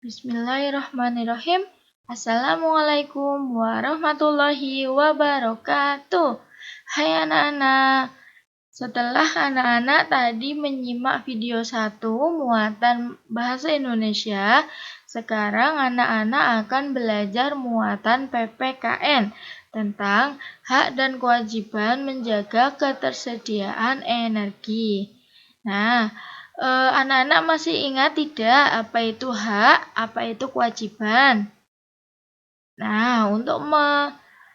Bismillahirrahmanirrahim. Assalamualaikum warahmatullahi wabarakatuh. Hai anak-anak, setelah anak-anak tadi menyimak video 1 muatan bahasa Indonesia, sekarang anak-anak akan belajar muatan PPKN tentang hak dan kewajiban menjaga ketersediaan energi. Nah, anak-anak masih ingat tidak apa itu hak, apa itu kewajiban? Nah, untuk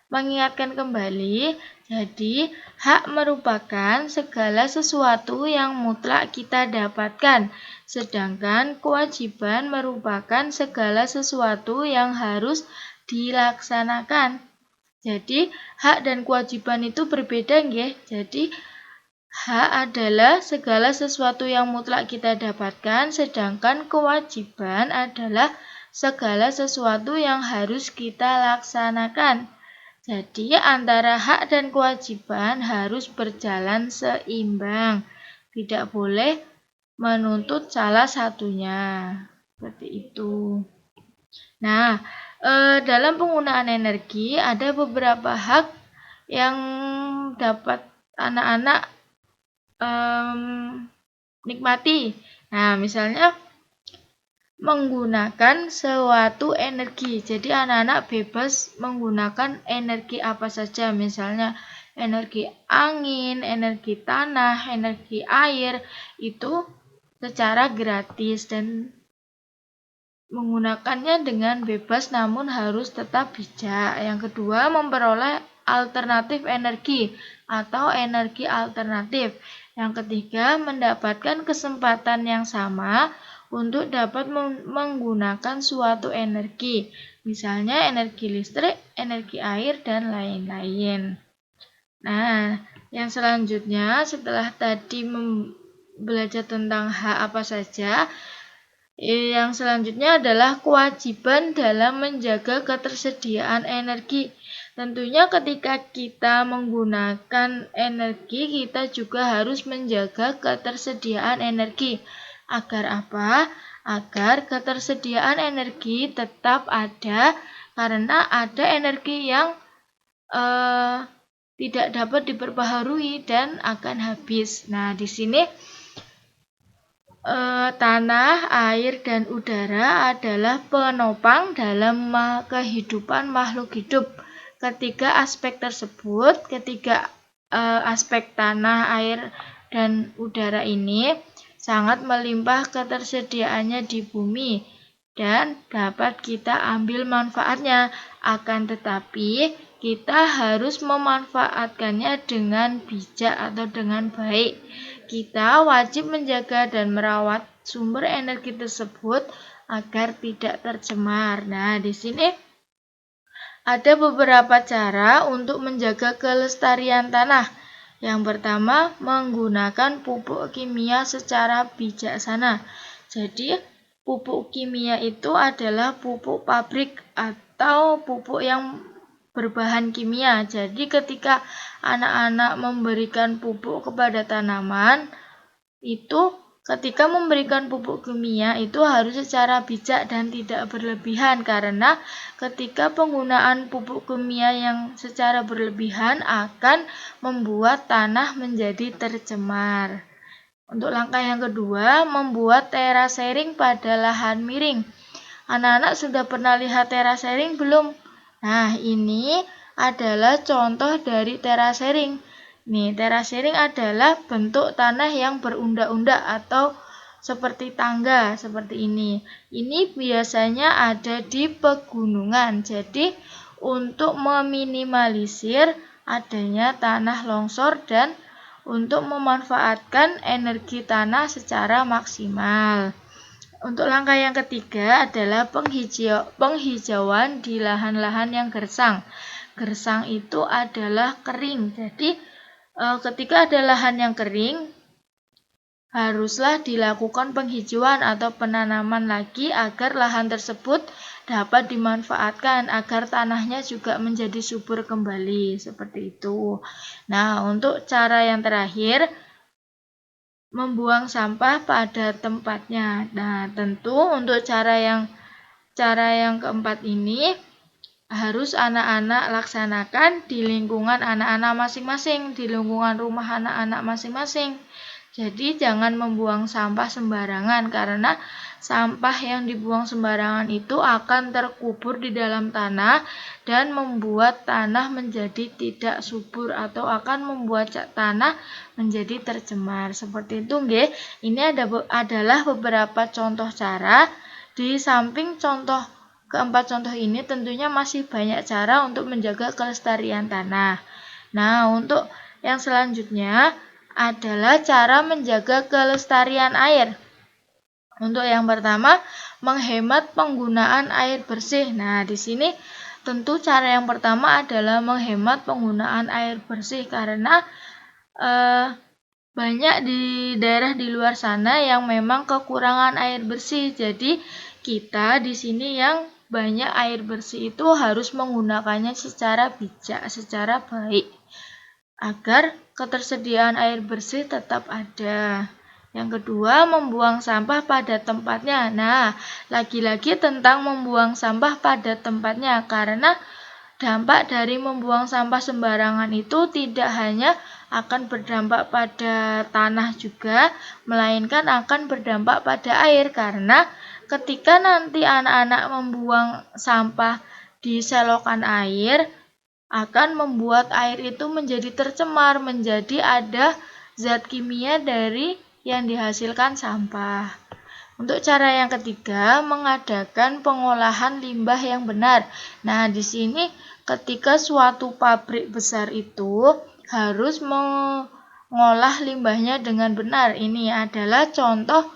mengingatkan kembali, jadi hak merupakan segala sesuatu yang mutlak kita dapatkan, sedangkan kewajiban merupakan segala sesuatu yang harus dilaksanakan. Jadi, hak dan kewajiban itu berbeda, nggih. Jadi, hak adalah segala sesuatu yang mutlak kita dapatkan, sedangkan kewajiban adalah segala sesuatu yang harus kita laksanakan. Jadi, antara hak dan kewajiban harus berjalan seimbang. Tidak boleh menuntut salah satunya. Seperti itu. Nah, dalam penggunaan energi ada beberapa hak yang dapat anak-anak nikmati. Nah, misalnya menggunakan suatu energi. Jadi anak-anak bebas menggunakan energi apa saja, misalnya energi angin, energi tanah, energi air, itu secara gratis dan menggunakannya dengan bebas namun harus tetap bijak. Yang kedua, memperoleh alternatif energi atau energi alternatif. Yang ketiga, mendapatkan kesempatan yang sama untuk dapat menggunakan suatu energi, misalnya energi listrik, energi air, dan lain-lain. Nah, yang selanjutnya setelah tadi belajar tentang hak apa saja, yang selanjutnya adalah kewajiban dalam menjaga ketersediaan energi. Tentunya ketika kita menggunakan energi, kita juga harus menjaga ketersediaan energi. Agar apa? Agar ketersediaan energi tetap ada, karena ada energi yang tidak dapat diperbaharui dan akan habis. Nah, di sini tanah, air, dan udara adalah penopang dalam kehidupan makhluk hidup. Ketiga aspek tersebut, aspek tanah, air, dan udara ini sangat melimpah ketersediaannya di bumi dan dapat kita ambil manfaatnya. Akan tetapi, kita harus memanfaatkannya dengan bijak atau dengan baik. Kita wajib menjaga dan merawat sumber energi tersebut agar tidak tercemar. Nah, di sini ada beberapa cara untuk menjaga kelestarian tanah. Yang pertama, menggunakan pupuk kimia secara bijaksana. Jadi, pupuk kimia itu adalah pupuk pabrik atau pupuk yang berbahan kimia. Jadi, ketika anak-anak memberikan pupuk kepada tanaman, itu ketika memberikan pupuk kimia itu harus secara bijak dan tidak berlebihan, karena ketika penggunaan pupuk kimia yang secara berlebihan akan membuat tanah menjadi tercemar. Untuk langkah yang kedua, membuat terasering pada lahan miring. Anak-anak sudah pernah lihat terasering belum? Nah, ini adalah contoh dari terasering. Nih, terasering adalah bentuk tanah yang berundak-undak atau seperti tangga, seperti ini. Ini biasanya ada di pegunungan. Jadi, untuk meminimalisir adanya tanah longsor dan untuk memanfaatkan energi tanah secara maksimal. Untuk langkah yang ketiga adalah penghijauan di lahan-lahan yang gersang. Gersang itu adalah kering. Jadi, ketika ada lahan yang kering, haruslah dilakukan penghijauan atau penanaman lagi agar lahan tersebut dapat dimanfaatkan, agar tanahnya juga menjadi subur kembali, seperti itu. Nah, untuk cara yang terakhir, membuang sampah pada tempatnya. Nah, tentu untuk cara yang cara yang keempat ini harus anak-anak laksanakan di lingkungan anak-anak masing-masing, di lingkungan rumah anak-anak masing-masing. Jadi jangan membuang sampah sembarangan, karena sampah yang dibuang sembarangan itu akan terkubur di dalam tanah dan membuat tanah menjadi tidak subur atau akan membuat tanah menjadi tercemar. Seperti itu nggih. Ini adalah beberapa contoh cara. Di samping keempat contoh ini tentunya masih banyak cara untuk menjaga kelestarian tanah. Nah, untuk yang selanjutnya adalah cara menjaga kelestarian air. Untuk yang pertama, menghemat penggunaan air bersih. Nah, di sini tentu cara yang pertama adalah menghemat penggunaan air bersih, karena banyak di daerah di luar sana yang memang kekurangan air bersih. Jadi kita di sini yang banyak air bersih itu harus menggunakannya secara bijak, secara baik, agar ketersediaan air bersih tetap ada. Yang kedua, membuang sampah pada tempatnya. Nah, lagi-lagi tentang membuang sampah pada tempatnya, karena dampak dari membuang sampah sembarangan itu tidak hanya akan berdampak pada tanah juga, melainkan akan berdampak pada air, karena ketika nanti anak-anak membuang sampah di selokan air, akan membuat air itu menjadi tercemar, menjadi ada zat kimia dari yang dihasilkan sampah. Untuk cara yang ketiga, mengadakan pengolahan limbah yang benar. Nah, di sini ketika suatu pabrik besar itu harus mengolah limbahnya dengan benar. Ini adalah contoh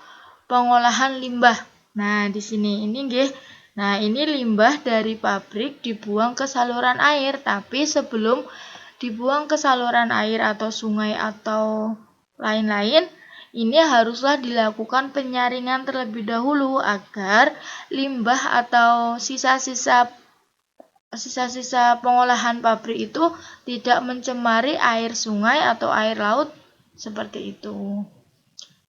pengolahan limbah. Nah, di sini ini nggih. Nah, ini limbah dari pabrik dibuang ke saluran air, tapi sebelum dibuang ke saluran air atau sungai atau lain-lain, ini haruslah dilakukan penyaringan terlebih dahulu agar limbah atau sisa-sisa pengolahan pabrik itu tidak mencemari air sungai atau air laut seperti itu.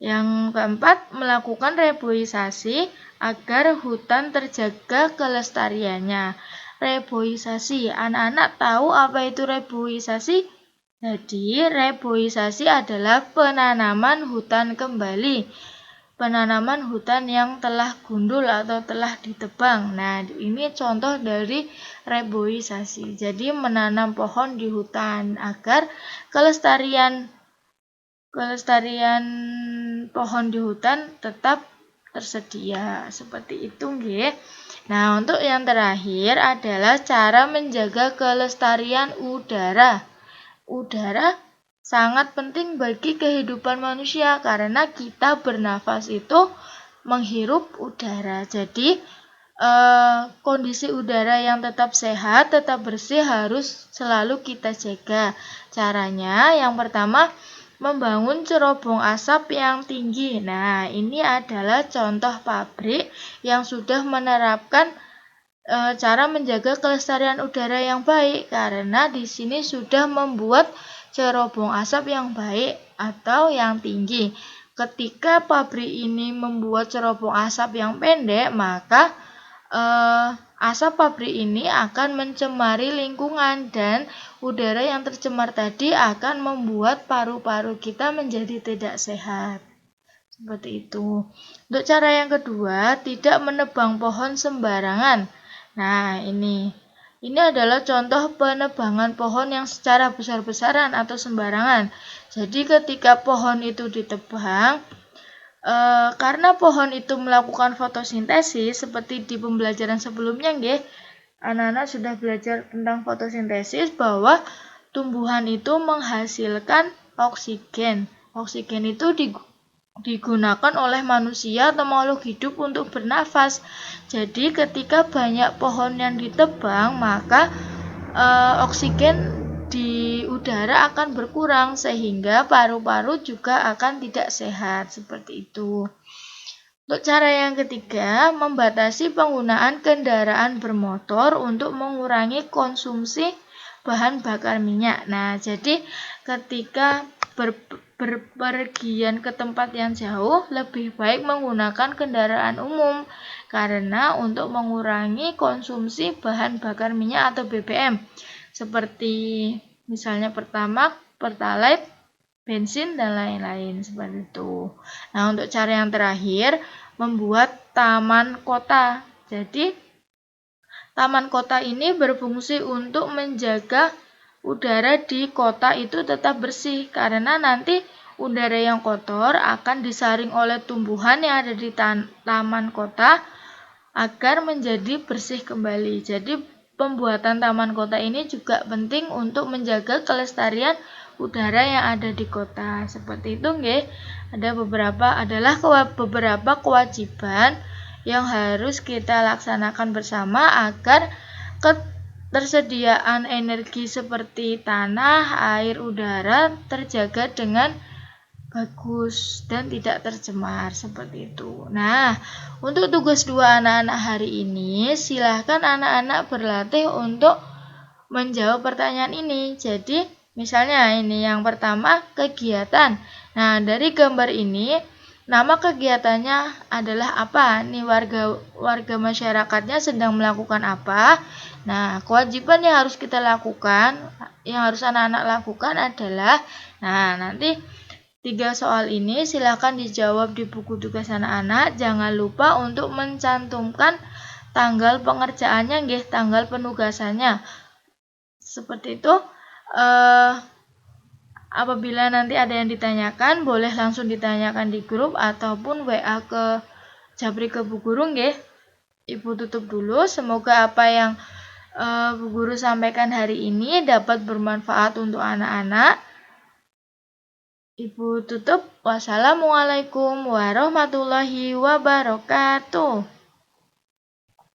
Yang keempat, melakukan reboisasi agar hutan terjaga kelestariannya. Reboisasi, anak-anak tahu apa itu reboisasi? Jadi, reboisasi adalah penanaman hutan kembali. Penanaman hutan yang telah gundul atau telah ditebang. Nah, ini contoh dari reboisasi. Jadi, menanam pohon di hutan agar kelestarian pohon di hutan tetap tersedia. Seperti itu, nggih. Nah, untuk yang terakhir adalah cara menjaga kelestarian udara. Udara sangat penting bagi kehidupan manusia, karena kita bernafas itu menghirup udara. Jadi, kondisi udara yang tetap sehat, tetap bersih harus selalu kita jaga. Caranya yang pertama, membangun cerobong asap yang tinggi. Nah, ini adalah contoh pabrik yang sudah menerapkan cara menjaga kelestarian udara yang baik, karena di sini sudah membuat cerobong asap yang baik atau yang tinggi. Ketika pabrik ini membuat cerobong asap yang pendek, maka asap pabrik ini akan mencemari lingkungan, dan udara yang tercemar tadi akan membuat paru-paru kita menjadi tidak sehat. Seperti itu. Untuk cara yang kedua, tidak menebang pohon sembarangan. Nah, ini adalah contoh penebangan pohon yang secara besar-besaran atau sembarangan. Jadi ketika pohon itu ditebang, karena pohon itu melakukan fotosintesis, seperti di pembelajaran sebelumnya nggih, anak-anak sudah belajar tentang fotosintesis bahwa tumbuhan itu menghasilkan oksigen. Oksigen itu digunakan oleh manusia atau makhluk hidup untuk bernafas. Jadi ketika banyak pohon yang ditebang, maka oksigen di udara akan berkurang, sehingga paru-paru juga akan tidak sehat. Seperti itu. Untuk cara yang ketiga, membatasi penggunaan kendaraan bermotor untuk mengurangi konsumsi bahan bakar minyak. Nah, jadi ketika berpergian ke tempat yang jauh, lebih baik menggunakan kendaraan umum karena untuk mengurangi konsumsi bahan bakar minyak atau BBM seperti misalnya Pertamax, Pertalite, bensin dan lain-lain seperti itu. Nah, untuk cara yang terakhir, membuat taman kota. Jadi, taman kota ini berfungsi untuk menjaga udara di kota itu tetap bersih karena nanti udara yang kotor akan disaring oleh tumbuhan yang ada di taman kota agar menjadi bersih kembali. Jadi pembuatan taman kota ini juga penting untuk menjaga kelestarian udara yang ada di kota. Seperti itu nggih. Adalah beberapa kewajiban yang harus kita laksanakan bersama agar ketersediaan energi seperti tanah, air, udara terjaga dengan bagus dan tidak tercemar seperti itu. Nah, untuk tugas 2 anak-anak hari ini, silahkan anak-anak berlatih untuk menjawab pertanyaan ini. Jadi, misalnya ini yang pertama kegiatan. Nah, dari gambar ini nama kegiatannya adalah apa? Nih warga masyarakatnya sedang melakukan apa? Nah, kewajiban yang harus kita lakukan, yang harus anak-anak lakukan adalah, nah nanti 3 soal ini silakan dijawab di buku tugas anak-anak. Jangan lupa untuk mencantumkan tanggal pengerjaannya, nggih, tanggal penugasannya. Seperti itu. Apabila nanti ada yang ditanyakan, boleh langsung ditanyakan di grup ataupun WA ke Japri ke Bu Guru nggih. Ibu tutup dulu. Semoga apa yang Bu Guru sampaikan hari ini dapat bermanfaat untuk anak-anak. Ibu tutup. Wassalamualaikum warahmatullahi wabarakatuh.